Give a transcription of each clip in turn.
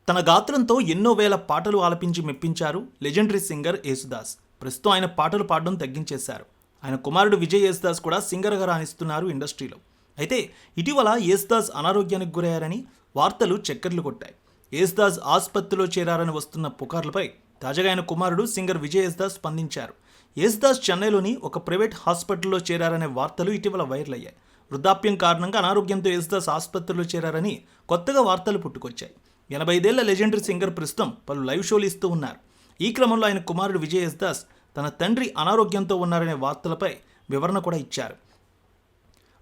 తన గాత్రంతో ఎన్నో వేల పాటలు ఆలపించి మెప్పించారు లెజెండరీ సింగర్ యేసుదాస్. ప్రస్తుతం ఆయన పాటలు పాడడం తగ్గించేశారు. ఆయన కుమారుడు విజయ్ యేసుదాస్ కూడా సింగర్గా రాణిస్తున్నారు ఇండస్ట్రీలో. అయితే ఇటీవల యేసుదాస్ అనారోగ్యానికి గురయ్యారని వార్తలు చక్కర్లు కొట్టాయి. యేసుదాస్ ఆసుపత్రిలో చేరారని వస్తున్న పుకార్లపై తాజాగా ఆయన కుమారుడు సింగర్ విజయ్ యేసుదాస్ స్పందించారు. యేసుదాస్ చెన్నైలోని ఒక ప్రైవేట్ హాస్పిటల్లో చేరారనే వార్తలు ఇటీవల వైరల్ అయ్యాయి. వృద్ధాప్యం కారణంగా అనారోగ్యంతో యేసుదాస్ ఆసుపత్రిలో చేరారని కొత్తగా వార్తలు పుట్టుకొచ్చాయి. 85 ఏళ్ల లెజెండరీ సింగర్ ప్రస్తుతం పలు లైవ్ షోలు ఇస్తూ ఉన్నారు. ఈ క్రమంలో ఆయన కుమారుడు విజయ్ యేసుదాస్ తన తండ్రి అనారోగ్యంతో ఉన్నారనే వార్తలపై వివరణ కూడా ఇచ్చారు.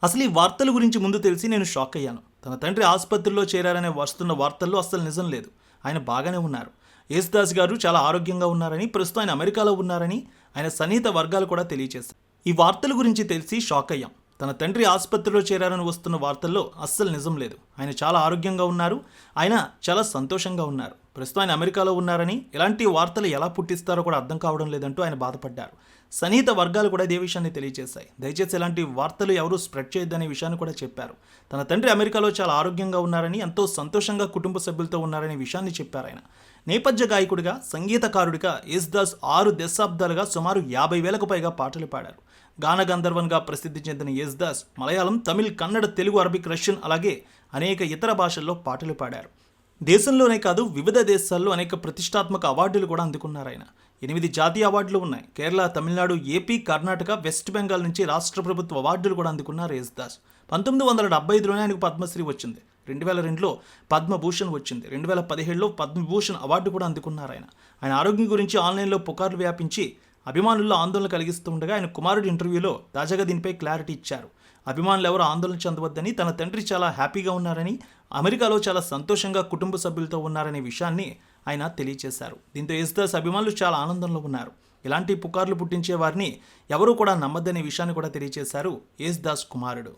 అసలు ఈ వార్తల గురించి ముందు తెలిసి నేను షాక్ అయ్యాను. తన తండ్రి ఆసుపత్రిలో చేరారనే వస్తున్న వార్తల్లో అస్సలు నిజం లేదు. ఆయన బాగానే ఉన్నారు. యేసుదాస్ గారు చాలా ఆరోగ్యంగా ఉన్నారని, ప్రస్తుతం ఆయన అమెరికాలో ఉన్నారని ఆయన సన్నిహిత వర్గాలు కూడా తెలియజేశారు. ఈ వార్తల గురించి తెలిసి షాక్ అయ్యాం. తన తండ్రి ఆసుపత్రిలో చేరారని వస్తున్న వార్తల్లో అస్సలు నిజం లేదు. ఆయన చాలా ఆరోగ్యంగా ఉన్నారు. ఆయన చాలా సంతోషంగా ఉన్నారు. ప్రస్తుతం ఆయన అమెరికాలో ఉన్నారని, ఇలాంటి వార్తలు ఎలా పుట్టిస్తారో కూడా అర్థం కావడం లేదంటూ ఆయన బాధపడ్డారు. సన్నిహిత వర్గాలు కూడా ఇదే విషయాన్ని తెలియజేశాయి. దయచేసి ఇలాంటి వార్తలు ఎవరూ స్ప్రెడ్ చేయొద్దనే విషయాన్ని కూడా చెప్పారు. తన తండ్రి అమెరికాలో చాలా ఆరోగ్యంగా ఉన్నారని, ఎంతో సంతోషంగా కుటుంబ సభ్యులతో ఉన్నారనే విషయాన్ని చెప్పారు ఆయన. నేపథ్య గాయకుడిగా, సంగీతకారుడిగా యేసుదాస్ 6 దశాబ్దాలుగా సుమారు 50,000కు పైగా పాటలు పాడారు. గాన గంధర్వన్గా ప్రసిద్ధి చెందిన యేసుదాస్ మలయాళం, తమిళ్, కన్నడ, తెలుగు, అరబిక్, రష్యన్ అలాగే అనేక ఇతర భాషల్లో పాటలు పాడారు. దేశంలోనే కాదు వివిధ దేశాల్లో అనేక ప్రతిష్టాత్మక అవార్డులు కూడా అందుకున్నారు ఆయన. 8 జాతీయ అవార్డులు ఉన్నాయి. కేరళ, తమిళనాడు, ఏపీ, కర్ణాటక, వెస్ట్ బెంగాల్ నుంచి రాష్ట్ర ప్రభుత్వ అవార్డులు కూడా అందుకున్నారు యేసుదాస్. 1975లోనే ఆయనకు పద్మశ్రీ వచ్చింది. 2002లో పద్మభూషణ్ వచ్చింది. 2017లో పద్మభూషణ్ అవార్డు కూడా అందుకున్నారు ఆయన. ఆయన ఆరోగ్యం గురించి ఆన్లైన్లో పుకార్లు వ్యాపించి అభిమానుల్లో ఆందోళన కలిగిస్తూ ఉండగా ఆయన కుమారుడు ఇంటర్వ్యూలో తాజాగా దీనిపై క్లారిటీ ఇచ్చారు. అభిమానులు ఎవరు ఆందోళన చెందవద్దని, తన తండ్రి చాలా హ్యాపీగా ఉన్నారని, అమెరికాలో చాలా సంతోషంగా కుటుంబ సభ్యులతో ఉన్నారనే విషయాన్ని ఆయన తెలియజేశారు. దీంతో యేసుదాస్ అభిమానులు చాలా ఆనందంలో ఉన్నారు. ఇలాంటి పుకార్లు పుట్టించే వారిని ఎవరూ కూడా నమ్మద్దనే విషయాన్ని కూడా తెలియజేశారు యేసుదాస్ కుమారుడు.